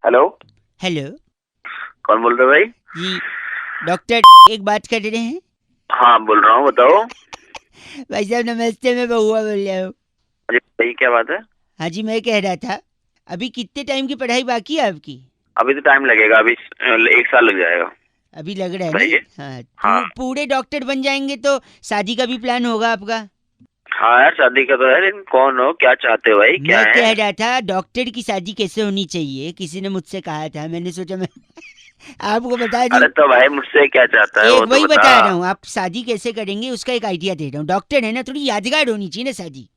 Hello. Hello कौन बोल रहे हो भाई? जी, डॉक्टर एक बात कर रहे हैं। हाँ बोल रहा हूँ, बताओ। भाई साहब नमस्ते, मैं बहुआ बोल रहा हूँ। अरे भाई क्या बात है? हाँ जी, मैं कह रहा था अभी कितने टाइम की पढ़ाई बाकी है आपकी? अभी तो टाइम लगेगा, अभी 1 साल लग जाएगा। अभी लग रहा है बताइए। ना? हाँ, हाँ पूरे डॉक्टर बन जाएंगे तो शादी का भी प्लान होगा आपका। हाँ यार, शादी का तो है, लेकिन कौन हो, क्या चाहते हो भाई, क्या मैं है? कह रहा था डॉक्टर की शादी कैसे होनी चाहिए, किसी ने मुझसे कहा था, मैंने सोचा मैं आपको बता दूं। अरे तो भाई मुझसे क्या चाहता है वो एक तो वही बता। बता रहा हूँ, आप शादी कैसे करेंगे उसका एक आइडिया दे रहा हूँ। डॉक्टर है ना, थोड़ी यादगार होनी चाहिए ना शादी।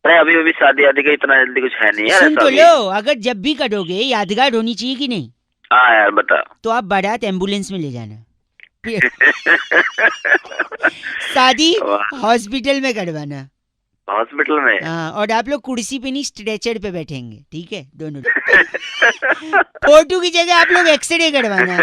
अरे अभी अभी शादी आदि का इतना जल्दी कुछ है नहीं यार, सुन ऐसा तो भी। लो, अगर जब भी करोगे यादगार होनी चाहिए कि नहीं? हाँ यार बता। तो आप बारात एम्बुलेंस में ले जाना, फिर शादी वाह, हॉस्पिटल में करवाना। हॉस्पिटल में? हाँ, और आप लोग कुर्सी पे नहीं स्ट्रेचर पे बैठेंगे, ठीक है दोनों लोग। फोटो की जगह आप लोग एक्सरे करवाना।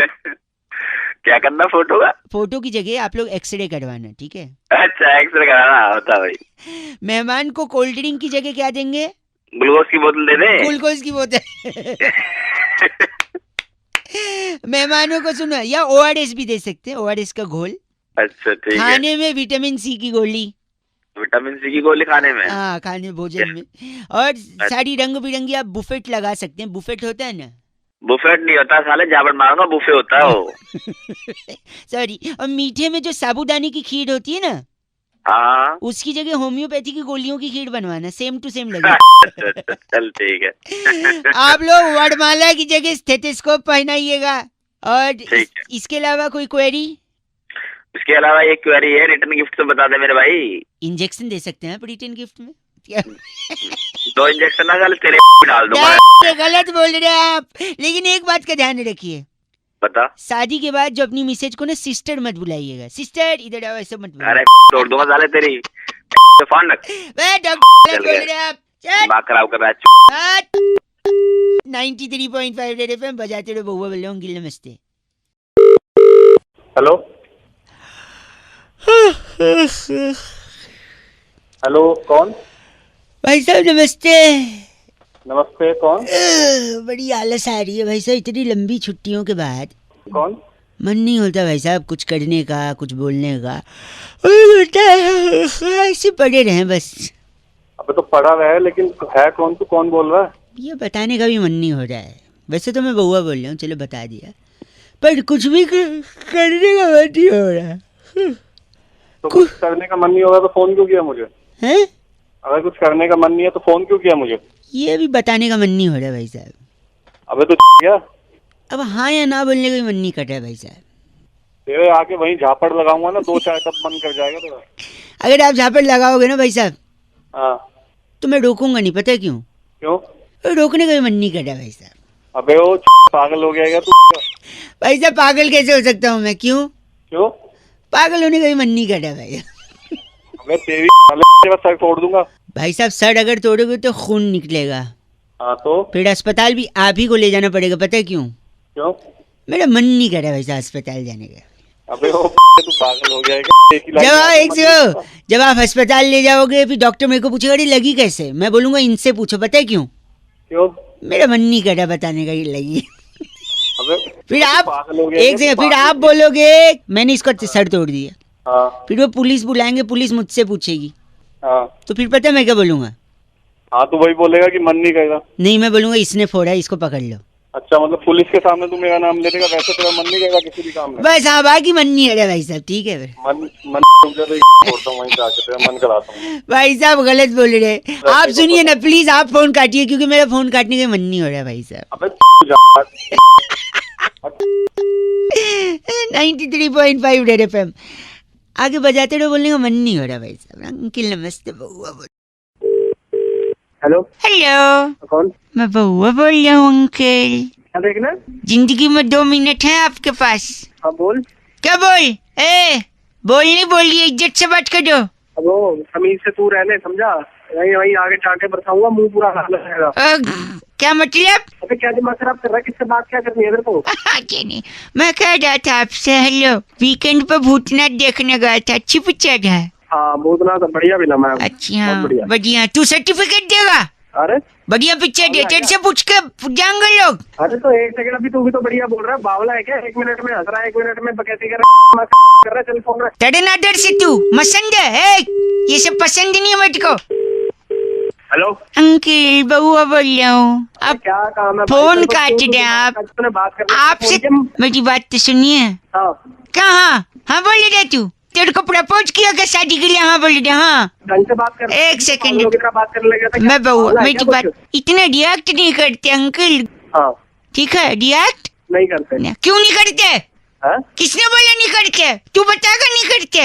क्या करना फोटो का? फोटो की जगह आप लोग एक्सरे करवाना, ठीक है। अच्छा, एक्सरे कराना होता भाई। मेहमान को कोल्ड ड्रिंक की जगह क्या देंगे? ग्लूकोज की बोतल दे दे। ग्लूकोज की बोतल। मेहमानों को सुनो, या ओआरएस भी दे सकते हैं, ओआरएस का घोल। अच्छा ठीक है। खाने में विटामिन सी की गोली। विटामिन सी की गोली खाने में? हाँ, खाने भोजन क्या? में। और सारी रंग बिरंगी आप बुफेट लगा सकते हैं, बुफेट होता है ना। बुफेट नहीं होता साले, जाबड़ मारूंगा, बुफे होता है वो। सॉरी, और मीठे में जो साबूदाने की खीर होती है ना, हाँ। उसकी जगह होम्योपैथी की गोलियों की खीर बनवाना, सेम टू सेम अच्छा लगेगी। अच्छा, चल ठीक है। आप लोग वर्णमाला की जगह स्टेथोस्कोप पहनाइएगा। और ठीक है। इसके अलावा कोई क्वेरी? इसके अलावा एक क्वेरी है, रिटर्न गिफ्ट तो बता दे मेरे भाई। इंजेक्शन दे सकते हैं आप रिटर्न गिफ्ट में। क्या? 2 इंजेक्शन ना साले तेरे डाल दूंगा मैं। क्या गलत बोल रहे हैं आप, लेकिन एक बात का ध्यान रखिए। बता। शादी के बाद जो अपनी मिसेज को ना सिस्टर मत बुलाइएगा, सिस्टर इधर आओ ऐसा मत अरे बुलाइए। तोड़ दूंगा साले तेरी। फोन रख। वे डॉक्टर गलत चल बोल गए। रहे हैं आप। चल दिमाग खराब कर रहा है। हट। 93.5 रेड एफएम बजाते रहो, बहुआ बोल रहा हूँ, गिल नमस्ते। हेलो हेलो, कौन? भाई साहब नमस्ते। नमस्ते, कौन? बड़ी आलस आ रही है भाई साहब, इतनी लंबी छुट्टियों के बाद। कौन? मन नहीं होता भाई साहब कुछ करने का, कुछ बोलने का। अरे बेटा ऐसे पड़े रहे बस। अबे तो पढ़ा रहा है, लेकिन है कौन? तू कौन बोल रहा है? ये बताने का भी मन नहीं हो रहा है। वैसे तो मैं बहुआ बोल रहा हूँ, चलो बता दिया, पर कुछ भी करने का मन नहीं हो रहा तो कुछ करने का मन नहीं होगा तो फोन क्यों किया मुझे? है। अगर कुछ करने का मन नहीं है तो फोन क्यों किया मुझे? ये भी बताने का मन नहीं हो रहा भाई साहब। अबे तो क्या? अब हाँ या ना बोलने का भी मन नहीं कर रहा है भाई साहब। तेरे आके वहीं झापड़ लगाऊंगा ना, 2 चाय तब मन कर जाएगा तेरा। अगर आप झापड़ लगाओगे ना भाई साहब, हाँ। तो मैं रोकूंगा नहीं, पता है क्यों? क्यों? रोकने का भी मन नहीं कर रहा भाई साहब। अबे वो पागल हो गया तू? भाई साहब पागल कैसे हो सकता हूँ मैं, क्यों? क्यों? पागल होने का भी मन नहीं कर रहा भाई। अबे तेरी सर तोड़ दूंगा। भाई साहब सर अगर तोड़ोगे तो खून निकलेगा, हाँ तो फिर अस्पताल भी आप ही को ले जाना पड़ेगा, पता है क्यों? क्यों? मेरा मन नहीं कर रहा भाई साहब अस्पताल जाने का। अबे वो तू पागल हो गया है क्या? एक ही लाइन जब आप में एक मन से नहीं करता। जब आप अस्पताल ले जाओगे फिर डॉक्टर मेरे को पूछेगा अरे लगी कैसे, मैं बोलूंगा इनसे पूछो, पता है क्यों? क्यों? मेरा मन नहीं कर रहा बताने का, ये लगी। अबे फिर तू आप पागल हो गया एक क्या? से तू फिर पागल आप हो गया। बोलोगे मैंने इसका सर तोड़ दिया, हाँ फिर वो पुलिस बुलाएंगे, पुलिस मुझसे पूछेगी, हाँ तो फिर पता है मैं क्या बोलूंगा? हाँ, तो वही बोलेगा कि मन नहीं करेगा। नहीं, मैं बोलूंगा इसने फोड़ा है, इसको पकड़ लो। अच्छा, मतलब पुलिस के सामने तू मेरा नाम ले देगा, वैसे तेरा मन नहीं करेगा किसी भी काम में? बस हाँ, बाकी मन नहीं है रहा भाई साहब, ठीक है फिर। मन मन रुक जा, तो छोड़ता हूँ वहीं पे आके तेरा मन कराता हूँ। भाई साहब गलत बोल रहे हैं आप, को सुनिए ना पता। प्लीज, आप फोन काटिए क्योंकि मेरा फोन काटने का मन नहीं हो रहा भाई साहब। अबे तू जा। 93.5 रेड एफएम आगे बजाते रहो, बोलने का मन नहीं हो रहा भाई साहब। अंकिल नमस्ते, बहुआ बोल। हेलो, हेलो, कौन? मैं बहुआ बोल रहा हूँ अंकल। क्या देखना? जिंदगी में 2 मिनट है आपके पास। हाँ बोल। क्या बोल? बोलनी बोलिए, इज्जत से बात करो। अब वो तमीज से तू रहने, समझा? वहीं वहीं आगे चाटे बरसाऊंगा, मुंह पूरा लाल हो जाएगा। क्या मतलब? अबे क्या दिमाग खराब कर रहा है? किससे बात क्या करनी है तेरे को? अच्छा नहीं, मैं कह रहा था आपसे, हेलो, वीकेंड पे भूतनाथ देखने गया था, अच्छी पिक्चर है। हाँ, भूतनाथ तो बढ़िया भी लम्हा है। अच्छा बहुत बढ़िया। बढ़िया, तू सर्टिफिकेट देगा? अरे बढ़िया पिक्चर डेटेड से पूछ के जाएंगे लोग। अरे तो एक सेकंड, अभी तू भी तो बढ़िया बोल रहा है, बावला है क्या? 1 मिनट में हंस रहा है, 1 मिनट में बकैती कर रहा है, चल फोन रख। तेरे नादर से तू मसंद है, ये सब पसंद नहीं है मुझको। हेलो अंकिल बउआ बोल रहा हूँ, आप क्या काम है? फोन काट दे आप। बात कर आपसे मेरी बात तो सुनिए। हाँ कहाँ? हाँ बोल रहे तू, तेरे को प्रपोज किया क्या शादी के लिए? हाँ बोल रहे। हाँ ढंग से बात कर। एक सेकंड, बात करने लगे थे। मैं बउआ मेरी बात इतना रिएक्ट नहीं करते अंकल। हाँ ठीक है, रिएक्ट नहीं करते। क्यों नहीं करते? हाँ? किसने बोला नहीं करते? तू बताएगा नहीं करते?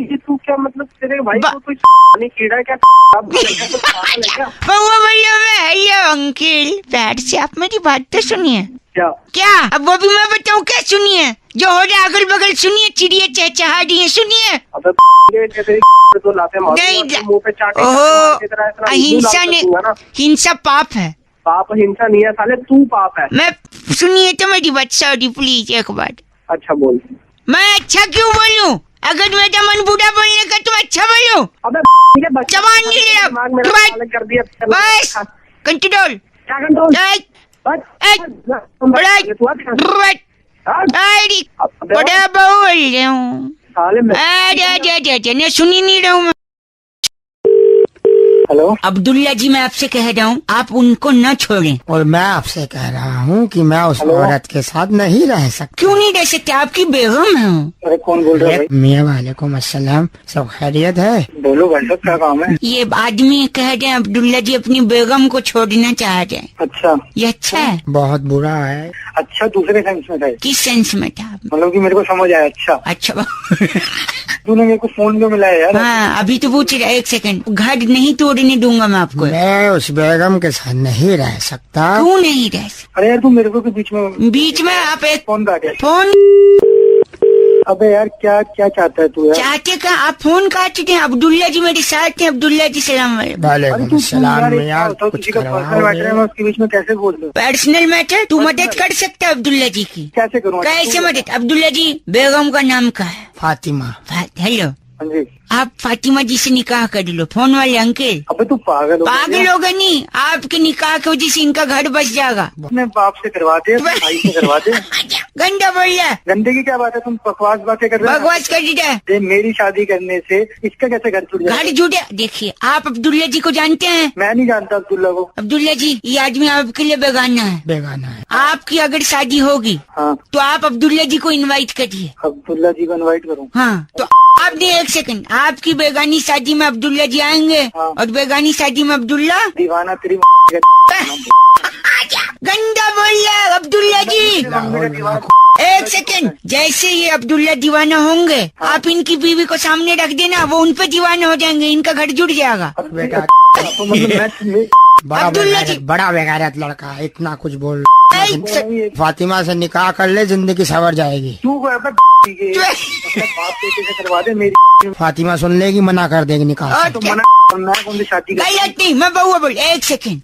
ये तू क्या मतलब, तेरे भाई को कोई नहीं कीड़ा क्या? बउआ बोलिए मैं हेलो अंकल, बैठ से आप मेरी बात तो सुनिए। क्या क्या? अब वो भी मैं बताऊँ क्या? सुनिए जो हो रहा है अगल बगल, सुनिए चिड़िया चहचहा रही है, सुनिए। तो लाते नहीं, मुंह पे चाटे। ओहो, अहिंसा ने, हिंसा पाप है। पाप हिंसा नहीं है साले, तू पाप है। मैं सुनिए तो मेरी बात, सॉरी प्लीज एक बार। अच्छा बोल। मैं अच्छा क्यों बोलूं? अगर मेरा मन बुरा बोलने का तो अच्छा बोलूं। अबे जवान नहीं ले रहा। दिमाग मेरा पागल कर दिया। बस कंट्रोल। क्या कंट्रोल? बड़ा बोल रहा हूँ। सुनी नहीं रहा हूँ मैं। हेलो अब्दुल्ला जी, मैं आपसे कह रहा हूँ आप उनको न छोड़ें। और मैं आपसे कह रहा हूँ कि मैं उस औरत के साथ नहीं रह सकता। क्यों नहीं रह सकते? आपकी बेगम है। अरे कौन बोल रहा है? मियाँ वालेकुम अस्सलाम, सब खैरियत है? बोलो भाई साहब, क्या काम है? ये आदमी कह रहे हैं अब्दुल्ला जी अपनी बेगम को छोड़ना चाह रहे हैं। अच्छा, ये अच्छा है? बहुत बुरा है। अच्छा दूसरे सेंस में था? किस सेंस में था? मतलब कि मेरे को समझ आया। अच्छा अच्छा तूने मेरे को फोन क्यों मिलाया यार? हाँ अभी तो पूछ रहा, एक सेकंड। घर नहीं तोड़ने दूंगा मैं आपको। मैं उस बेगम के साथ नहीं रह सकता। क्यों नहीं रह सकते? अरे यार तू मेरे को बीच में आप एक फोन काट यार। फोन अबे यार क्या क्या चाहता है तू यार? चाहते का आप फोन काट दें। अब्दुल्ला जी मेरे साथ हैं। अब्दुल्ला जी सलाम वालेकुम अस्सलाम। मियाँ कुछ करवाओगे? मैं उसके बीच में कैसे बोल दूं? Personal matter. तू मदद कर सकता है अब्दुल्ला जी की? कैसे करूँ? कैसे मदद? अब्दुल्ला जी बेगम का नाम क्या है? फातिमा। हेलो, हाँ जी। आप फातिमा जी से निकाह कर लो। फोन वाले अंकल। अबे तू पागल हो गए? नहीं, आपके निकाह की वजह से इनका घर बच जाएगा। अपने बाप से करवा दे, भाई से करवा दे। गंदा बोल रहा है। गंदे की क्या बात है? तुम बकवास बातें कर रहे हो। बकवास कर दिया। मेरी शादी करने से इसका कैसे घर छूट जाए? घर जुड़े। देखिए आप अब्दुल्ला जी को जानते हैं? मैं नहीं जानता अब्दुल्ला को। अब्दुल्ला जी ये आदमी आपके लिए बेगाना है। बेगाना है। आपकी अगर शादी होगी हाँ तो आप अब्दुल्ला जी को इनवाइट करिए। अब्दुल्ला जी को इनवाइट करूँ? हाँ तो आपने एक सेकंड, आपकी बेगानी शादी में अब्दुल्ला जी आएंगे। हाँ। और बेगानी शादी में अब्दुल्ला। दीवाना तेरी गंदा बोल रहा है अब्दुल्ला जी। एक सेकंड, जैसे ये अब्दुल्ला दीवाना होंगे आप इनकी बीवी को सामने रख देना, वो उन पे दीवाना हो जाएंगे, इनका घर जुड़ जाएगा। बेटा अब्दुल्ला जी बड़ा बेगारत लड़का है, इतना कुछ बोल। फातिमा से निकाह कर ले, जिंदगी सवर जाएगी। करवा दे मेरी। फातिमा सुन लेगी, मना कर देगी निकाह से। तो मना मैं कौन सी शादी गलत नहीं, मैं बउआ बोल। एक सेकंड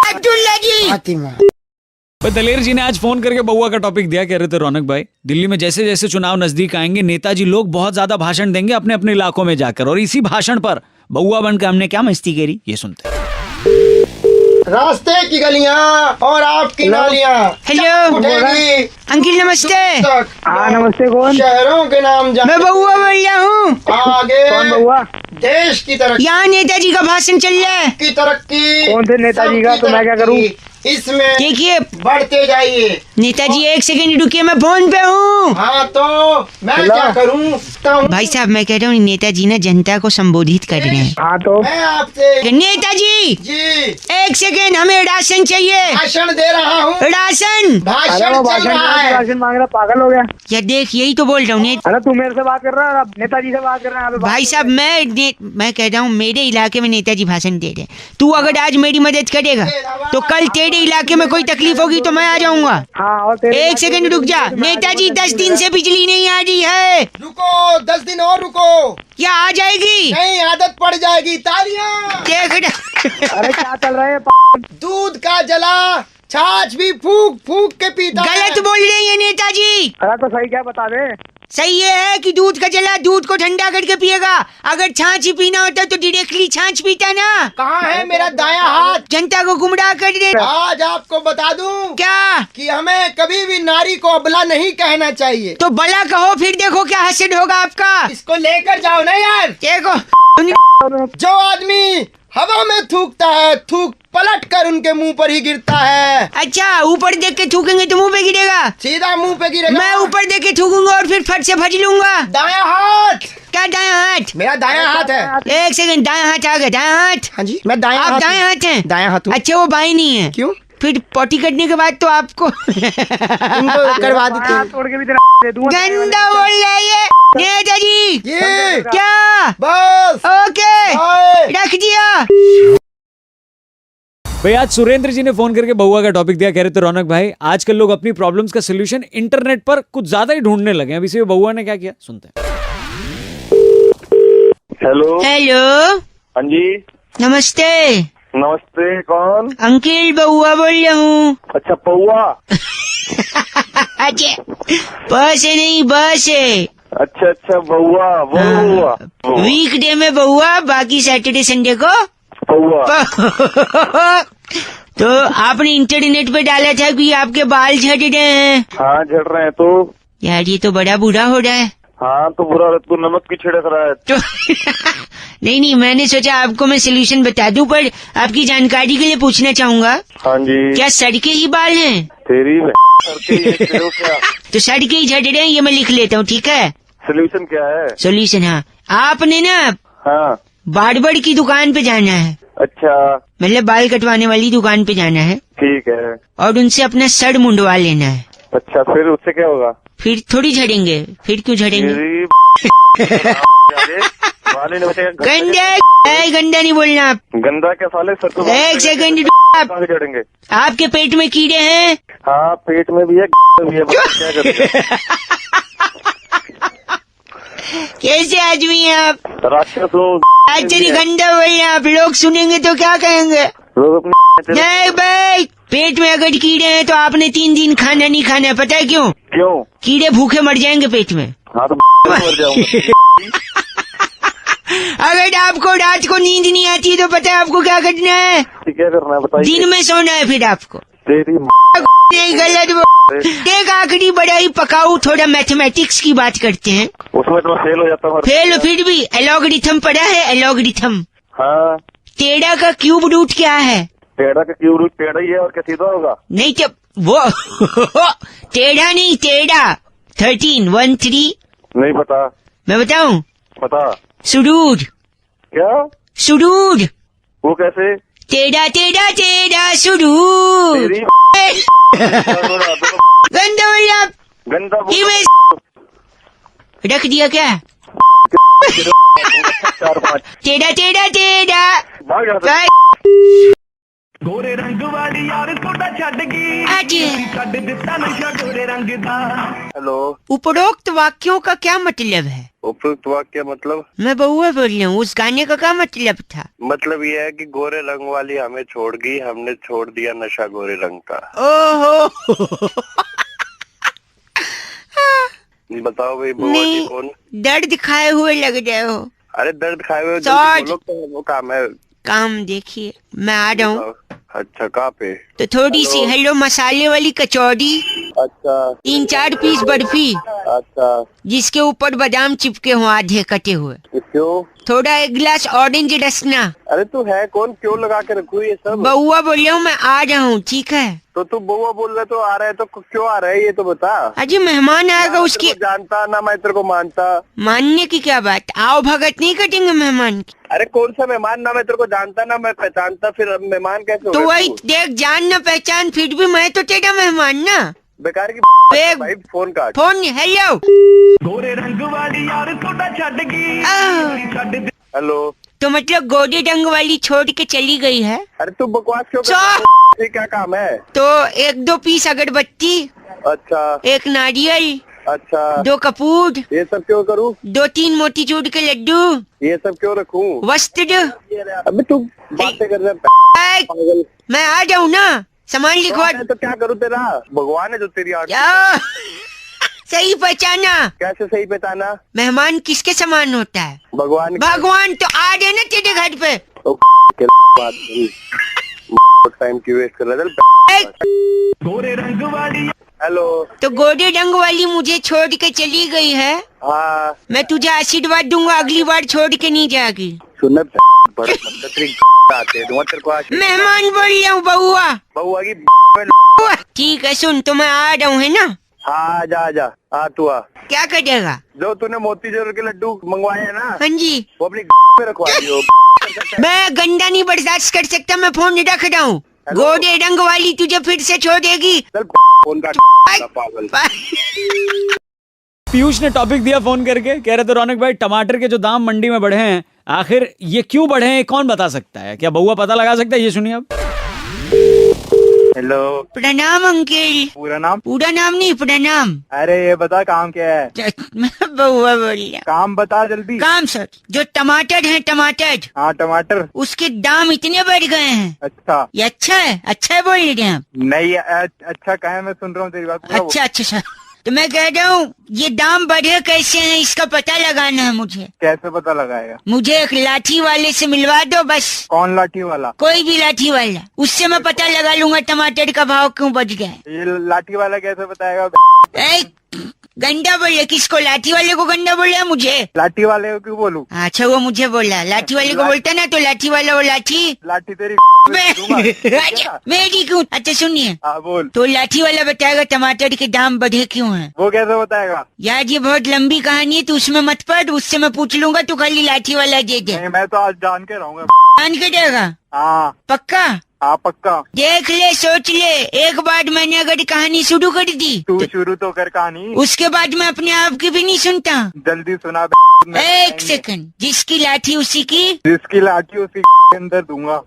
अब्दुल्ला जी। फातिमा दलेर जी ने आज फोन करके बउआ का टॉपिक दिया। कह रहे थे रौनक भाई, दिल्ली में जैसे जैसे चुनाव नजदीक आएंगे नेताजी लोग बहुत ज्यादा भाषण देंगे अपने अपने इलाकों में जाकर, और इसी भाषण पर बउआ बनकर हमने क्या मस्ती करी ये सुनते हैं। रास्ते की गलियां और आपकी नालियां। हेलो अंकिल नमस्ते। हाँ नमस्ते। कौन? शहरों के नाम मैं बउआ बोल रहा हूँ। आगे कौन बउआ? देश की तरक्की। यहाँ नेताजी का भाषण चल रहा है। की तरक्की। कौन से नेताजी का? तो मैं क्या करूँ? इसमें देखिए बढ़ते जाइए। नेताजी एक सेकंड रुकिए, मैं फोन पे हूँ। हाँ तो मैं क्या करूँ? भाई साहब मैं कह रहा हूँ नेताजी ना जनता को संबोधित कर रहे हैं। हाँ तो मैं आपसे नेताजी जी एक सेकंड, हमें राशन चाहिए। भाषण दे रहा हूँ। राशन। भाषण चल रहा है। राशन मांग रहा, पागल हो गया? या देख यही तो बोल रहा हूँ। अरे तू मेरे से बात कर रहा है, नेताजी से बात कर रहा है? भाई साहब मैं कह रहा हूँ मेरे इलाके में नेताजी भाषण दे रहे। तू अगर आज मेरी मदद करेगा तो कल तेरे इलाके में कोई तकलीफ होगी तो मैं आ जाऊंगा। हाँ और एक सेकंड रुक जा। नेताजी 10 दिन से बिजली नहीं आ रही है। रुको 10 दिन और रुको। क्या आ जाएगी? नहीं, आदत पड़ जाएगी। तालियां। देख अरे क्या चल रहा है? दूध का जला, छाछ भी फूक फूक के पीता। गलत बोल रहे हैं नेताजी। अरे तो सही क्या बता दे? सही ये है कि दूध का जला दूध को ठंडा करके पिएगा। अगर छाछ ही पीना होता तो डायरेक्टली छाछ पीता ना। कहाँ है मेरा दायां हाथ? जनता को गुमराह कर दे। आज आपको बता दूं क्या? कि हमें कभी भी नारी को अबला नहीं कहना चाहिए। तो बला कहो, फिर देखो क्या हसद होगा आपका। इसको लेकर जाओ ना यार। देखो जो आदमी हवा में थूकता है, थूक पलट कर उनके मुंह पर ही गिरता है। अच्छा, ऊपर देख के थूकेंगे तो मुंह पे गिरेगा? सीधा मुंह पे गिरेगा। मैं ऊपर देख के थूकूंगा और फिर फट से भज लूंगा। दायां हाथ। क्या दायां हाथ? मेरा दायां हाथ है। एक सेकंड, दायां हाथ आ गया। दायां हाथ? हाँ जी, मैं दायां आप हाथ। दायां हाथ हैं? दायां हाथ हूँ। अच्छा, वो बाएं नहीं है? क्यों? फिर पॉटी करने के बाद तो आपको इनको करवा देते हैं। तोड़ के भी तेरा दे दूंगा। गंदा बोल रहा है ये नेताजी। ये क्या? बस ओके, बाय। रख दिया। भाई आज सुरेंद्र जी ने फोन करके बउआ का टॉपिक दिया। कह रहे थे रौनक भाई आजकल लोग अपनी प्रॉब्लम्स का सोल्यूशन इंटरनेट पर कुछ ज्यादा ही ढूंढने लगे हैं। अब इसी में बउआ ने क्या किया सुनते हैं। हेलो। हेलो, हाँ जी, नमस्ते। नमस्ते। कौन? अंकिल बउआ बोल रहा हूँ। अच्छा, पौआ। अच्छा, बस है नहीं बस है। अच्छा अच्छा, बउआ। वो बउआ। वीकडे में बउआ, बाकी सैटरडे संडे को पौआ। तो आपने इंटरनेट पे डाला था कि आपके बाल झड़ रहे हैं। हाँ, झड़ रहे हैं तो। यार ये तो बड़ा बुरा हो रहा है। हाँ तो बुरा, तू नमक की छिड़क रहा है। तो नहीं, मैंने सोचा आपको मैं सोल्यूशन बता दूं, पर आपकी जानकारी के लिए पूछना चाहूंगा, हाँ जी। क्या सड़के ही बाल हैं? तेरी क्या तो सड़के ही झड़ रहे हैं, ये मैं लिख लेता हूँ, ठीक है? सोल्यूशन क्या है? सोल्यूशन, हाँ, आपने ना हाँ। बार्बर की दुकान पे जाना है। अच्छा, मतलब बाल कटवाने वाली दुकान पे जाना है ठीक है। और उनसे अपना सर मुंडवा लेना है। अच्छा, फिर उससे क्या होगा? फिर थोड़ी झड़ेंगे। फिर क्यों झड़ेंगे? तेरी वाले ने बताया गंदा नहीं बोलना आप। गंदा क्या साले, सर को एक सेकंड, कहाँ से चढ़ेंगे? आपके पेट में कीड़े हैं? हाँ, पेट में भी है, भी है, क्या करते हैं? कैसे आदमी हैं आप? राक्षस लोग। एक्चुअली गंदा बोल रहे आप, लोग सुनेंगे तो क्या कहेंगे? लोग अपने नहीं भाई, पेट में अगर कीड़े हैं तो आपने 3 दिन खाना नहीं खाना है, पता है क्यों? क्यों? कीड़े भूखे मर जाएंगे पेट में। हाँ तो मर जाऊंगा। अगर आपको रात को नींद नहीं आती तो पता है आपको क्या करना है? क्या करना है बताइए? दिन में सोना है फिर आपको। तेरी नहीं, गलत एक आखिरी बड़ा ही पकाऊ थोड़ा मैथमेटिक्स की बात करते हैं। उसमें तो फेल हो जाता हूँ। फेल फिर भी एलॉगरिथम पढ़ा है? एलॉगरिथम। हाँ। टेढ़ा का क्यूब रूट क्या है? टेढ़ा का क्यूब रूट टेढ़ा ही है, और क्या सीधा होगा? नहीं तो वो टेढ़ा नहीं, टेढ़ा 13 नहीं पता। मैं बताऊं? पता। सुडूर। क्या? सुडूर। वो कैसे? टेढ़ा टेढ़ा टेढ़ा सुडूर। तेरी गंदा बोल आप। गंदा रख दिया क्या? 4-5 टेढ़ा टेढ़ा टेढ़ा। भाग जाता। बाय। गोरे रंग वाली यार थोड़ा छड़ गई, आज छड़ दिता नशा गोरे रंग दा। हेलो। उपरोक्त वाक्यों का क्या मतलब है? उपयुक्त वाक्य मतलब? मैं बउआ बोल रही हूँ, उस गाने का क्या मतलब था? मतलब ये है कि गोरे रंग वाली हमें छोड़ गई, हमने छोड़ दिया नशा गोरे रंग का। ओहो बताओ भाई, नहीं, कौन? दर्द खाए हुए लग रहे हो। अरे दर्द खाए हुए सॉरी। बोलो, तो वो काम है। काम देखिए, मैं आ रहा हूँ। अच्छा, कहाँ पे? तो थोड़ी सी हेलो मसाले वाली कचौड़ी, अच्छा 3-4 पीस बर्फी, अच्छा। जिसके ऊपर बादाम चिपके हों आधे कटे हुए, क्यों? थोड़ा 1 गिलास ऑरेंज रसना। अरे तू है कौन, क्यों लगा के रखू ये सब? बउआ बोल रहा हूँ, मैं आ रहा हूँ, ठीक है? तो तू बउआ बोल रहा, तो आ रहा है तो क्यों आ रहा है ये तो बता। अजी मेहमान आएगा, उसकी जानता ना, मैं तेरे को मानता। मानने की क्या बात, आओ भगत नहीं कटेंगे मेहमान की। अरे कौन सा मेहमान, ना मैं तेरे को जानता ना मैं पहचानता, फिर अब मेहमान कैसे हो तो गया वही तू? देख, जान न पहचान, फिर भी मैं तो तेरा मेहमान ना। बेकार की बे- भाई, फोन काट। Phone hello. गोरे रंग वाली यार थोड़ा छड़ गई, आह। छड़ दि- हेलो। तो मतलब गोरे रंग वाली छोड़ के चली गई है? अरे तू बकवास क्यों कर चुप। रहा है? ये क्या काम है? तो 1-2 पीस अगरबत्ती, अच्छा 1 नारियल, अच्छा। 2 कपूर, ये सब क्यों करूँ? 2-3 मोतीचूर के लड्डू, ये सब क्यों रखूं? वस्त्र। अबे तू बातें कर रहा है ऐ, पागल। मैं आ जाऊँ ना, सामान लिखवा। तो क्या करूँ तेरा? भगवान है जो तेरी आंख। क्या सही पहचाना। कैसे सही पहचाना? मेहमान किसके समान होता है? भगवान भगवान। तो आ रहे ना तेरे घर पे। टाइम क्यों वेस्ट कर रहा है? गोरे रंग वाली हेलो। तो गोरे रंग वाली मुझे छोड़ के चली गई है। हाँ मैं तुझे आशीर्वाद दूंगा, अगली बार छोड़ के नहीं जाएगी। सुनना आते दूंगा तेरे को आज। मेहमान बोल रहा हूँ, बउआ। बउआ की ठीक है सुन, तो मैं आ रहा हूँ, है ना? हाँ आजा आ तू आ। क्या करेगा? जो तूने मोतीचूर के लड्डू मंगवाए हैं ना, हाँ जी। वो अपनी में रखवा दियो। मैं गंदा नहीं बर्दाश्त कर सकता, मैं फोन रख रहा हूँ। गोरे रंग वाली तुझे फिर से छोड़ देगी। चल फोन काट पागल। पीयूष ने टॉपिक दिया फोन करके, कह रहे थे रौनक भाई टमाटर के जो दाम मंडी में बढ़े हैं, आखिर ये क्यों बढ़े हैं, कौन बता सकता है? क्या बउआ पता लगा सकता है? ये सुनिए अब। हेलो। प्रणाम अंकल। पूरा नाम? पूरा नाम नहीं, प्रणाम। अरे ये बता काम क्या है? मैं बउआ बोल रहा। काम बता जल्दी। काम सर, जो टमाटर है टमाटर, हाँ टमाटर, उसके दाम इतने बढ़ गए हैं। अच्छा। ये अच्छा है? अच्छा है बोल रहे हैं आप? नहीं अच्छा कहा है, मैं सुन रहा हूँ तेरी बात। अच्छा अच्छा सर, तो मैं कह रहा हूँ ये दाम बढ़े कैसे हैं, इसका पता लगाना है मुझे। कैसे पता लगाएगा? मुझे एक लाठी वाले से मिलवा दो बस। कौन लाठी वाला? कोई भी लाठी वाला, उससे मैं पता लगा लूंगा टमाटर का भाव क्यों बढ़ गया है। ये लाठी वाला कैसे बताएगा? गंदा बोले? किसको? लाठी वाले को गंदा बोला? मुझे लाठी वाले को क्यों बोलूं? अच्छा वो मुझे बोला, लाठी वाले को बोलता ना तो लाठी वाला वो लाठी लाठी तेरी अच्छा, मेरी क्यों? अच्छा सुनिए, हाँ बोल। तो लाठी वाला बताएगा टमाटर के दाम बढ़े क्यों हैं। वो कैसे बताएगा? यार ये बहुत लंबी कहानी है, तू उसमें मत पड़, उससे मैं पूछ लूंगा, तू खाली लाठी वाला दे दे। नहीं मैं तो आज जान के रहूंगा। जान के देगा? हाँ पक्का? हाँ पक्का। देख ले, सोच ले, एक बार मैंने अगर कहानी शुरू कर दी तू शुरू तो कर कहानी, उसके बाद मैं अपने आप की भी नहीं सुनता। जल्दी सुना। एक सेकंड, जिसकी लाठी उसी की, जिसकी लाठी उसी के अंदर दूंगा।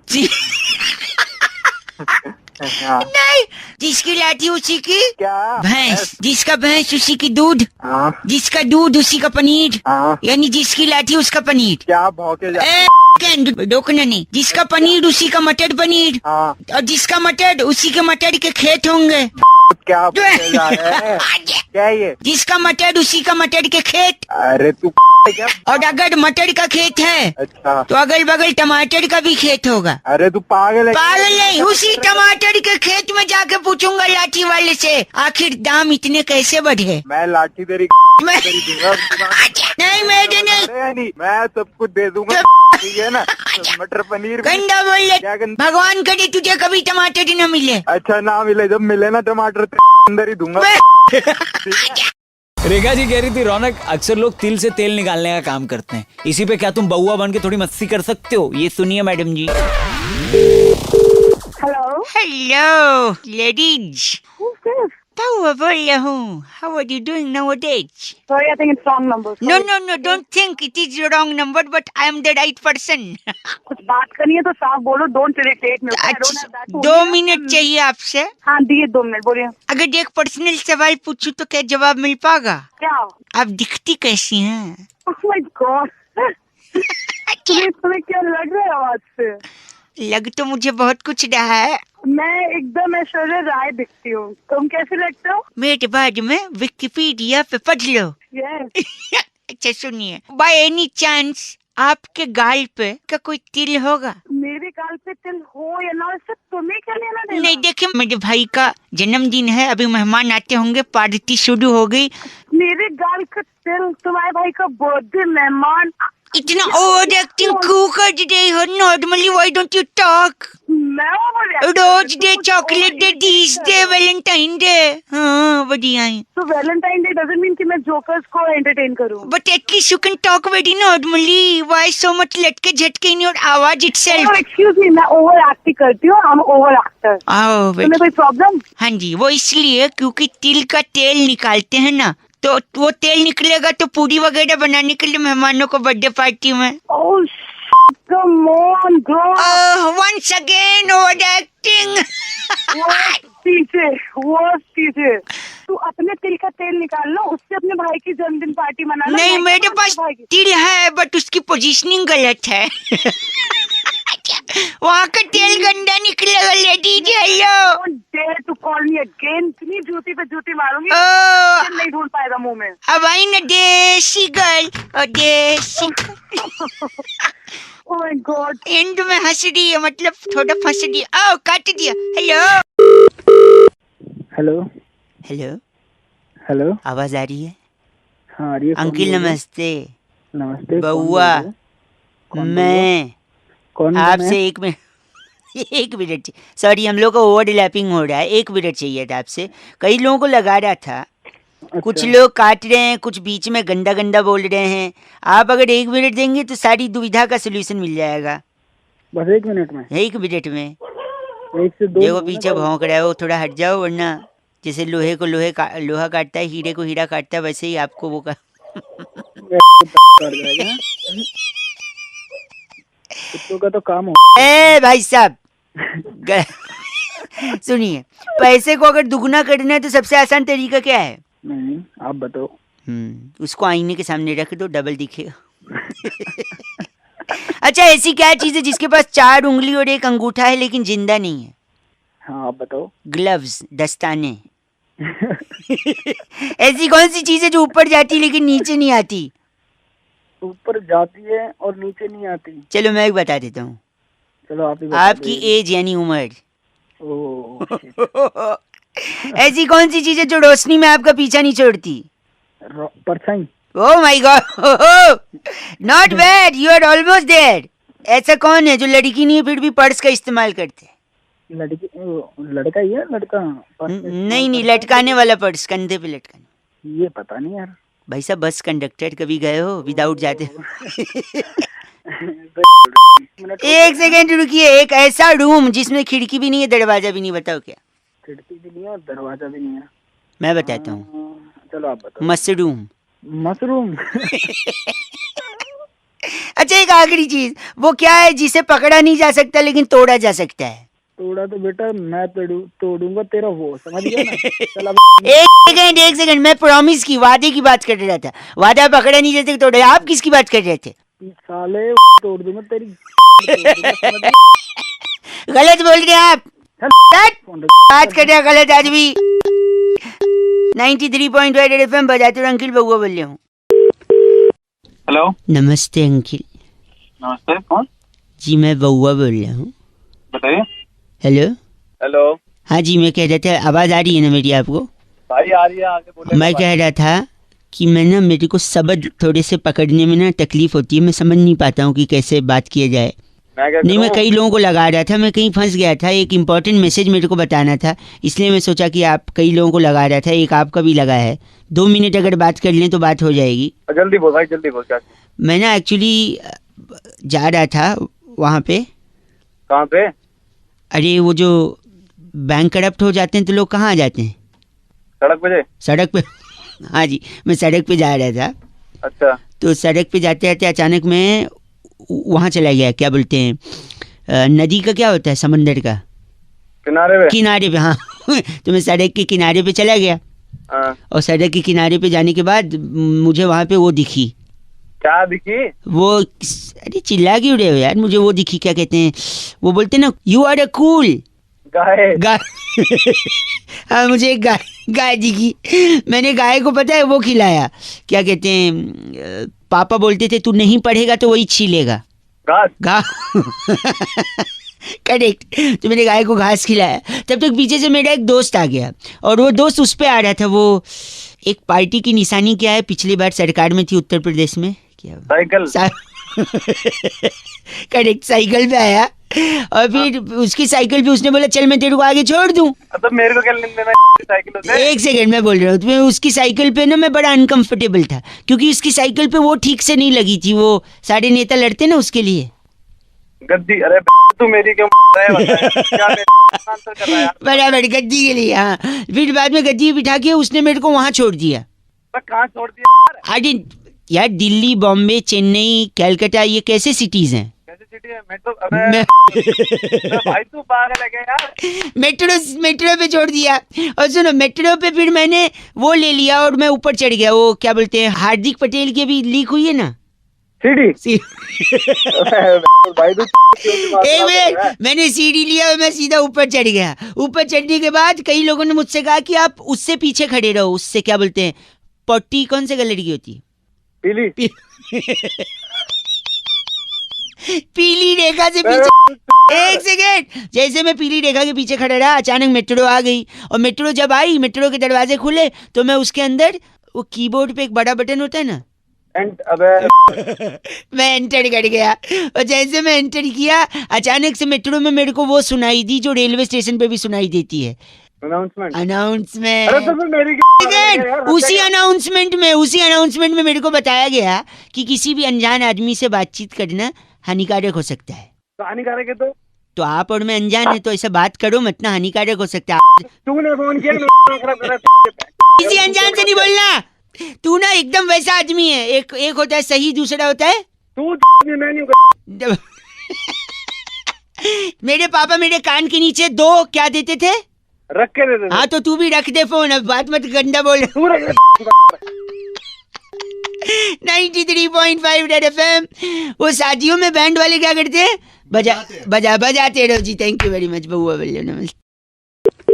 हाँ। नहीं, जिसकी लाठी उसी की क्या? भैंस, जिसका भैंस उसी की दूध, हाँ जिसका दूध उसी का पनीर, हाँ। यानी जिसकी लाठी उसका पनीर। क्या भौके जा? रोकना नहीं, जिसका पनीर उसी का मटर पनीर, हाँ। और जिसका मटर उसी के मटर के खेत होंगे। क्या भौके जा रहा है? क्या ये? जिसका मटर उसी का मटर के खेत। अरे तू क्या? और अगर मटर का खेत है अच्छा तो अगल बगल टमाटर का भी खेत होगा। अरे तू पागल है? पागल नहीं, उसी टमाटर के खेत में जाके पूछूंगा लाठी वाले से, आखिर दाम इतने कैसे बढ़े। मैं लाठी तेरी मैं दूंगा। नहीं मेरे नहीं, नहीं मैं सब कुछ दे दूंगा, ठीक है ना? मटर पनीर गंदा बोल क्या ले। गंदा? भगवान करे तुझे कभी टमाटर न मिले। अच्छा ना मिले, जब मिले ना टमाटर तेरे अंदर ही दूंगा। रेखा जी कह रही थी रौनक अक्सर लोग तिल से तेल निकालने का काम करते हैं, इसी पे क्या तुम बउआ बन के थोड़ी मस्ती कर सकते हो? ये सुनिए madam ji. Hello. Hello ladies, Who's this? बउआ बोल रहा हूँ। How are you doing nowadays? Sorry, I think it's wrong number. No, Sorry. no, no, don't think it is the wrong number, but I am the right person. कुछ बात करनी है तो साफ बोलो. Don't irritate me. okay? I don't अच्छा, have that to 2 do. Minute चाहिए आपसे। हाँ दिए 2 मिनट, बोलिए. अगर एक पर्सनल सवाल पूछूं तो क्या जवाब मिल पाएगा? क्या? आप दिखती कैसी हैं? Oh my God. तुम्हें क्या लग रहा है आवाज से? लग तो मुझे बहुत कुछ रहा है। मैं एकदम ऐश्वर्या राय दिखती हूँ. तुम कैसे लगते हो? मेरे बाद में विकिपीडिया पे पढ़ लो। Yes. अच्छा सुनिए, बाय एनी चांस आपके गाल पे क्या कोई तिल होगा? मेरे गाल पे तिल हो या ना, इससे तुम्हें क्या लेना देना? नहीं, देखिए मेरे भाई का जन्मदिन है, अभी मेहमान आते होंगे, पार्टी शुरू हो गई। मेरे गाल का तिल, तुम्हारे भाई का बर्थडे, मेहमान. इतना ओवर एक्टिंग क्यों कर रही हो? Normally why don't you talk? मैं रोज डे, चॉकलेट डे, डीज डे, वैलेंटाइन डे, हाँ बढ़िया है। तो वैलेंटाइन डे डजंट मीन कि मैं जोकर्स को एंटरटेन करूं. But at least you can talk very normally. Why so much लटके झटके in your आवाज itself? एक्सक्यूज मी, मैं ओवर एक्टिंग करती हूँ. हम ओवर एक्टर. Oh, तुम्हें कोई प्रॉब्लम? हाँ जी, वो इसलिए क्योंकि तिल का तेल निकालते हैं ना, तो वो तेल निकलेगा तो पूरी वगैरह बनाने के लिए मेहमानों को बर्थडे पार्टी में। Oh come on girl. Once again over acting. पीछे तू अपने तिल का तेल निकाल लो, उससे अपने भाई की जन्मदिन पार्टी मना लो. नहीं, मेरे पास तिल है बट उसकी पोजीशनिंग गलत है। वहाँ का तेल गंदा निकलेगा lady ji. Hello Don't dare to call me again. इतनी जूती पे जूती मारूंगी, ओ नहीं ढूंढ पाएगा मुंह में। अब आई ना देसी गर्ल और देसी Oh my God. एंड में हंस रही है, मतलब थोड़ा फंस रही है। ओ काट दिया। हेलो हेलो हेलो हेलो, आवाज आ रही है? हाँ आ रही है। कौन अंकिल बोल रहे हैं? नमस्ते। नमस्ते। कौन बोल बउआ रहे हैं? कौन बोल रहे हैं? मैं कौन मैं? आपसे एक मिनट एक मिनट सॉरी, हम लोग का ओवरलैपिंग हो रहा है। एक मिनट चाहिए था आपसे। कई लोगों को लगा रहा था, कुछ अच्छा, लोग काट रहे हैं, कुछ बीच में गंदा गंदा बोल रहे हैं। आप अगर 1 मिनट देंगे तो सारी दुविधा का सोल्यूशन मिल जाएगा। बस 1 मिनट में? 1 मिनट में 1 से 2 देखो पीछे भौंक रहा है वो, थोड़ा हट जाओ, वरना जैसे लोहे को लोहा काटता है, हीरे को हीरा काटता है, वैसे ही आपको वो कर जाएगा। कुत्तों का तो काम हो। ए भाई साहब सुनिए, पैसे को अगर दुगना करना है तो सबसे आसान तरीका क्या है? नहीं, आप बताओ। उसको आईने के सामने रख दो, डबल दिखेगा। अच्छा, ऐसी क्या चीज है जिसके पास 4 उंगली और 1 अंगूठा है लेकिन जिंदा नहीं है? हाँ आप बताओ। ग्लव्स, दस्ताने। ऐसी कौन सी चीज है जो ऊपर जाती लेकिन नीचे नहीं आती? ऊपर जाती है और नीचे नहीं आती। चलो मैं बता देता हूँ। चलो आप ही बता आपकी दीजिए। एज यानी उम्र। ओह shit। ऐसी कौन सी चीज है जो रोशनी में आपका पीछा नहीं छोड़ती? परछाई। Oh my god, not bad, you are almost there. ऐसा कौन है जो लड़की नहीं है फिर भी पर्स का इस्तेमाल करते हैं? लड़की, लड़का ही है लड़का? नहीं, लटकाने वाला पर्स, कंधे पे लटकाने। ये पता नहीं यार। भाई साहब, बस कंडक्टर कभी गए हो विदाउट जाते? 1 सेकेंड रुकिए। एक ऐसा रूम जिसमें खिड़की भी नहीं है, दरवाजा भी नहीं, बताओ क्या? खिड़की भी नहीं है और दरवाजा भी नहीं है। मैं बताता हूँ, चलो आप बताओ। मशरूम। मशरूम। अच्छा, एक आखिरी चीज, वो क्या है जिसे पकड़ा नहीं जा सकता लेकिन तोड़ा जा सकता है? तोड़ा तो बेटा मैं तोड़ूंगा तेरा, वो समझ गया ना। चल अब एक सेकंड, मैं प्रॉमिस की, वादे की बात कर रहा था। वादा पकड़ा नहीं जाता तोड़ा। आप किसकी बात कर रहे थे? साले तोड़ दूंगा तेरी। गलत बोल रहे हैं आप। बात कर रहे हैं गलत आदमी। 93.5 FM बजाते रहो। अंकिल बउआ बोल रहा हूँ। हेलो नमस्ते अंकिल। नमस्ते, कौन? जी मैं बउआ बोल रहा हूँ। बताइए। हेलो हेलो हाँ जी, मैं कह रहा था, आवाज आ रही है ना मेरी आपको? भाई आ रही है, आगे बोले। मैं कह रहा था कि मैं ना, मेरे को शब्द थोड़े से पकड़ने में ना तकलीफ होती है। मैं समझ नहीं पाता हूँ कि कैसे बात किया जाए। नहीं, मैं कई लोगों को लगा रहा था, मैं कहीं फंस गया था। एक इम्पोर्टेंट मैसेज मेरे को बताना था, इसलिए मैं सोचा कि आप कई लोगों को लगा रहा था, एक आपका भी लगा है। 2 मिनट अगर बात कर लें तो बात हो जाएगी। जल्दी बोल भाई, जल्दी बोल। क्या? मैं ना एक्चुअली जा रहा था वहाँ पे। कहाँ पे? अरे वो जो बैंक करप्ट हो जाते हैं तो लोग कहाँ आ जाते हैं? सड़क पे? सड़क पे। हाँ जी, मैं सड़क पे जा रहा था। अच्छा। तो सड़क पे जाते जाते अचानक मैं वहाँ चला गया, क्या बोलते हैं, नदी का क्या होता है, समंदर का किनारे पे। हाँ तो मैं सड़क के किनारे पे चला गया। और सड़क के किनारे पे जाने के बाद मुझे वहाँ पे वो दिखी। क्या दिखी? वो, अरे चिल्ला क्यों रहे हो यार? मुझे वो दिखी, क्या कहते हैं, वो बोलते हैं ना, यू आर अ कूल। गाय। हाँ, मुझे एक गाय दिखी। मैंने गाय को, पता है, वो खिलाया, क्या कहते हैं, पापा बोलते थे तू नहीं पढ़ेगा तो वही छीलेगा घास। करेक्ट। तो मैंने गाय को घास खिलाया। तब तक पीछे से मेरा एक दोस्त आ गया और वो दोस्त उस पे आ रहा था। वो एक पार्टी की निशानी क्या है, पिछली बार सरकार में थी उत्तर प्रदेश में, क्या साइकिल। करेक्ट, साइकिल पे आया और फिर उसकी साइकिल पे उसने बोला चल मैं तेरे को आगे छोड़ दूं। तो मेरे को क्या लेना साइकिल से? 1 सेकंड में बोल रहा हूँ। तो उसकी साइकिल पे ना मैं बड़ा अनकंफर्टेबल था, क्योंकि उसकी साइकिल पे वो ठीक से नहीं लगी थी। वो सारे नेता लड़ते ना उसके लिए गद्दी। अरे तू मेरी क्यों बराबर गद्दी के लिए। हाँ, फिर बाद में गद्दी बिठा के उसने मेरे को वहाँ छोड़ दिया। कहाँ छोड़ दिया? अरे यार, दिल्ली, बॉम्बे, चेन्नई, कलकत्ता, ये कैसे सिटीज हैं? कैसे सिटी है? मैं तो भाई तू पागल है क्या यार? मेट्रो पे छोड़ दिया। और सुनो, मेट्रो पे फिर मैंने वो ले लिया और मैं ऊपर चढ़ गया। वो क्या बोलते हैं, हार्दिक पटेल की भी लीक हुई है ना। सीडी भाई तू एक मिनट, मैंने सीढ़ी लिया और मैं सीधा ऊपर चढ़ गया। ऊपर चढ़ने के बाद कई लोगों ने मुझसे कहा कि आप उससे पीछे खड़े रहो, उससे क्या बोलते हैं, पट्टी कौन से कलर की होती है? पीली पीली रेखा से पीछे। एक सेकेंड, जैसे मैं पीली रेखा के पीछे खड़ा रहा, अचानक मेट्रो आ गई और मेट्रो जब आई, मेट्रो के दरवाजे खुले तो मैं उसके अंदर, वो कीबोर्ड पे एक बड़ा बटन होता है ना, अबे मैं एंटर कर गया। और जैसे मैं एंटर किया, अचानक से मेट्रो में मेरे को वो सुनाई दी जो रेलवे स्टेशन पे भी सुनाई देती है, अनाउंसमेंट। अनाउंसमेंट। अरे तो फिर मेरी उसी अनाउंसमेंट में मेरे को बताया गया कि किसी भी अनजान आदमी से बातचीत करना हानिकारक हो सकता है। तो हानिकारक है तो आप और मैं अनजान है तो ऐसा बात करो मत ना, हानिकारक हो सकता है। तूने फोन किया किसी अनजान से नहीं बोलना। तू ना एकदम वैसा आदमी है, एक होता है सही, दूसरा होता है तू मैं नहीं मेरे पापा मेरे कान के नीचे 2 क्या देते थे, रख के दे दे। हाँ तो तू भी रख दे फोन, अब बात मत गंदा बोल। 93.5 रेड एफएम। वो शादियों में बैंड वाले क्या करते हैं, बजाते रहो जी। Thank you very much. बउआ बोलिए नमस्ते।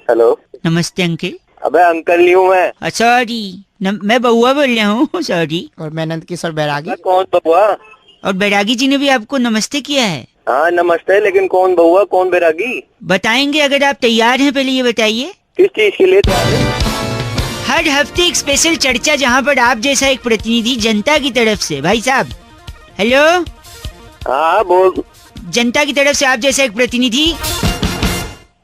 हेलो, नमस्ते अंकल। अबे अंकल नहीं हूँ मैं। सॉरी, मैं बउआ बोल रहा हूँ, सॉरी। और मैं नंद किशोर बैरागी। कौन बउआ? और बैरागी जी ने भी आपको नमस्ते किया है। हाँ नमस्ते, लेकिन कौन बउआ कौन बैरागी? बताएंगे अगर आप तैयार हैं, पहले ये बताइए। किस चीज के लिए तैयार है? हर हफ्ते एक स्पेशल चर्चा जहाँ पर आप जैसा एक प्रतिनिधि जनता की तरफ से, भाई साहब हेलो, हाँ बोल। जनता की तरफ से आप जैसा एक प्रतिनिधि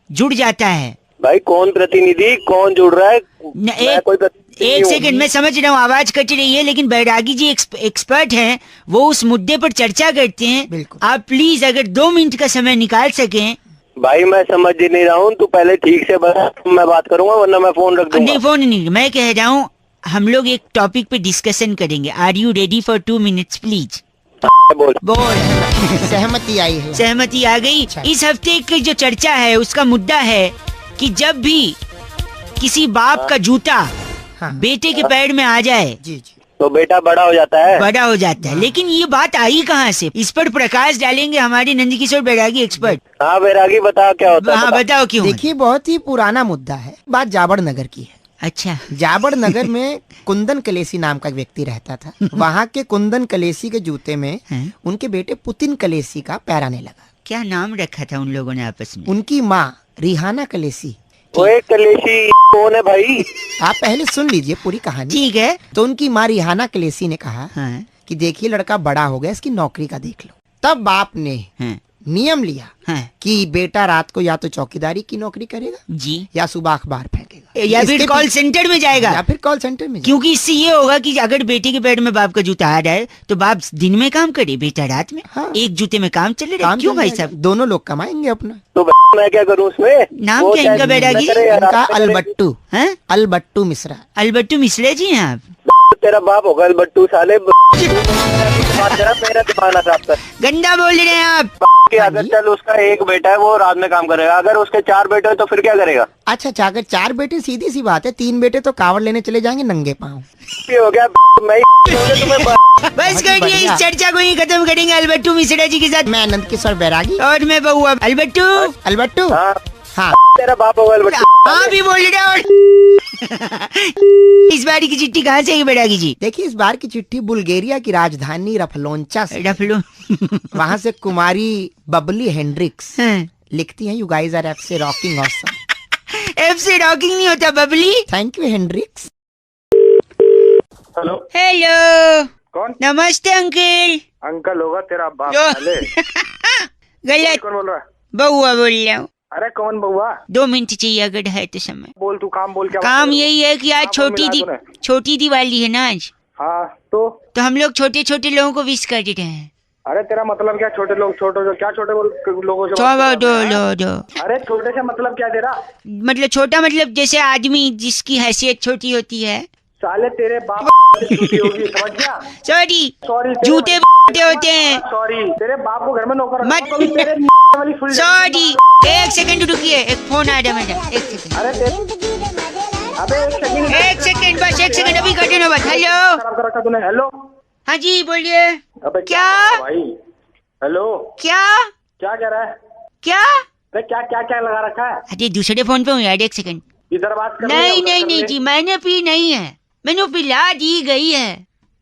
जुड़ जाता है। भाई कौन प्रतिनिधि, कौन जुड़ रहा है? मैं कोई प्रतिनिधि एक नहीं हूँ। सेकंड, मैं समझ रहा हूँ आवाज कट रही है, लेकिन बैरागी जी एक्सपर्ट हैं, वो उस मुद्दे पर चर्चा करते हैं। बिल्कुल। आप प्लीज अगर 2 मिनट का समय निकाल सकें। भाई मैं समझ ही नहीं रहा हूँ, तू पहले ठीक से बता, मैं बात करूंगा वरना मैं फोन रख दूंगा। नहीं फोन नहीं, मैं कह रहा हूँ हम लोग एक टॉपिक पे डिस्कशन करेंगे। Are you ready for 2 minutes please? बोल। सहमति आई है। सहमति आ गई। इस हफ्ते की जो चर्चा है उसका मुद्दा है कि जब भी किसी बाप का जूता बेटे के पैर में आ जाए जी जी, तो बेटा बड़ा हो जाता है। बड़ा हो जाता है। लेकिन ये बात आई कहाँ से, इस पर प्रकाश डालेंगे हमारे नंदकिशोर बैरागी एक्सपर्ट। हाँ बैरागी बता क्या होता है? हाँ बताओ क्यों। देखिए बहुत ही पुराना मुद्दा है। बात जाबड़ नगर की है। अच्छा, जाबड़ नगर में कुंदन कलेसी नाम का एक व्यक्ति रहता था। वहाँ के कुंदन कलेसी के जूते में उनके बेटे पुतिन कलेसी का पैर आने लगा। क्या नाम रखा था उन लोगों ने आपस में? उनकी माँ रिहाना कलेसी। ओए कलेशी कौन है भाई? आप पहले सुन लीजिए पूरी कहानी। ठीक है। तो उनकी माँ रिहाना कलेसी ने कहा हाँ, कि देखिए लड़का बड़ा हो गया, इसकी नौकरी का देख लो। तब बाप ने हाँ, नियम लिया हाँ, कि बेटा रात को या तो चौकीदारी की नौकरी करेगा जी, या सुबह अखबार फेंकेगा या फिर इसके कॉल सेंटर में जाएगा। या फिर कॉल सेंटर में क्योंकि इससे ये होगा कि अगर बेटे के पैर में बाप का जूता आ जाए तो बाप दिन में काम करे, बेटा रात में। हाँ। एक जूते में काम चले काम क्यों चल भाई जाएगा। साहब? दोनों लोग कमाएंगे अपना। तो मैं क्या करूँ उसमें? नाम वो क्या चाहे इनका दिन में बैरागी? करे या रात उनका में करे। अलबट्टू। हाँ? अलबट्टू मिश्रा। अलबट्टू मिश्रा जी हैं आप? तेरा बाप होगा बट्टू साले। मेरा दिमाग ना खराब कर। गंदा बोल रहे हैं आप। कि अगर चल उसका एक बेटा है वो रात में काम करेगा, अगर उसके 4 बेटे हैं तो फिर क्या करेगा? अच्छा अच्छा, अगर 4 बेटे सीधी सी बात है, 3 बेटे तो कावड़ लेने चले जाएंगे नंगे पाँव। ये हो गया मैं तुम्हें बस करिए, इस बढ़िया। चर्चा को ही खत्म करेंगे अलबट्टू मिश्रा जी के साथ। मैं नंद किशोर बैरागी और मैं बउआ अलबट्टू। अलबट्टू। हाँ हाँ तेरा बाप होगा बट्टू। हाँ भी बोल रहे और इस बारी की चिट्ठी कहाँ से आई बैरागी जी? देखिए इस बार की चिट्ठी बुल्गारिया की राजधानी रफलोंचा से। रफलो। वहाँ से कुमारी बबली हेंड्रिक्स हाँ। लिखती हैं, यू गाइस आर एफ से रॉकिंग ऑसम। एफ से रॉकिंग नहीं होता Babli. Thank you Hendrix. Hello hello, कौन? नमस्ते अंकल। अंकल होगा तेरा बाप जो- साले। गलत, कौन बोल रहा है? बउआ बोल रहा हूँ। अरे कौन बउआ? 2 मिनट चाहिए अगर है तो समय। बोल तू काम बोल क्या? काम यही है कि आज काम मिला तूने? छोटी दिवाली है ना आज, हाँ तो हम लोग छोटे छोटे लोगों को विश कर रहे हैं। अरे तेरा मतलब क्या? छोटे लोग क्या छोटे लोगों से बात चलो कर रहा है? दो। अरे छोटे से मतलब क्या तेरा? मतलब छोटा मतलब जैसे आदमी जिसकी हैसियत छोटी होती है। साले तेरे बाप से छुट्टी होगी, समझ गया? सॉरी, सॉरी जूते होते हैं। सॉरी तेरे बाप को घर में नौकर मत- रखो, कभी तेरे वाली फुल। सॉरी, एक सेकंड रुकिए, एक फोन आ रहा है मेरा, एक सेकंड। अरे अबे एक सेकंड बस एक सेकंड, अभी कटे ना बस। हेलो खराब कर रखा तूने। हेलो हाँ जी बोलिए। अबे क्या भाई? हेलो, क्या क्या कह रहा है? क्या? अरे क्या क्या क्या लगा रखा है? अरे दूसरे फोन पे हूँ यार, एक सेकंड। इधर बात कर। नहीं नहीं नहीं जी, मैंने पी नहीं है, मैंने पिला दी गई है।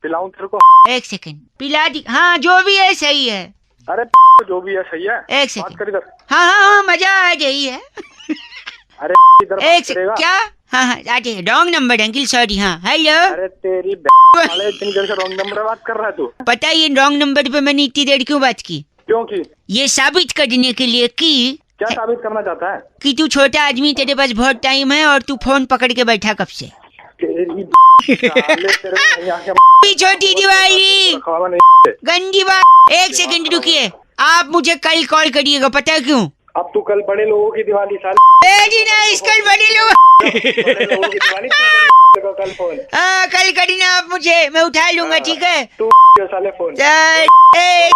पिलाऊं तेरे को? एक सेकंड, पिला दी, हाँ जो भी है सही है। अरे जो भी है सही है। एक बात सेकंड, कर इधर। हाँ हाँ हाँ मजा आ गई है। अरे इधर एक बात करेगा? सेकंड, क्या? हाँ हाँ आगे रॉन्ग नंबर अंकिल, सॉरी। हाँ हेलो। अरे तेरी वाले इतनी देर से रॉन्ग नंबर बात कर रहा है तू। पता है ये रॉन्ग नंबर पे मैंने इतनी देर क्यों बात की? क्योंकि ये साबित करने के लिए कि क्या साबित करना चाहता है? कि तू छोटा आदमी, तेरे पास बहुत टाइम है और तू फोन पकड़ के बैठा कब से। तेरी साले तेरे को नहीं आके छोटी दिवाली रखवाला नहीं। गंदी बात। एक सेकंड रुकिए, आप मुझे कल कॉल करिएगा, पता है क्यों? अब तू कल बड़े लोगों की दिवाली साले। वेरी नाइस, कल बड़े लोग। बड़े लोगों की दिवाली तू करेगा कल फोन। हाँ कल करना आप मुझे, मैं उठा लूंगा, ठीक है? तू साले फोन। चल, ए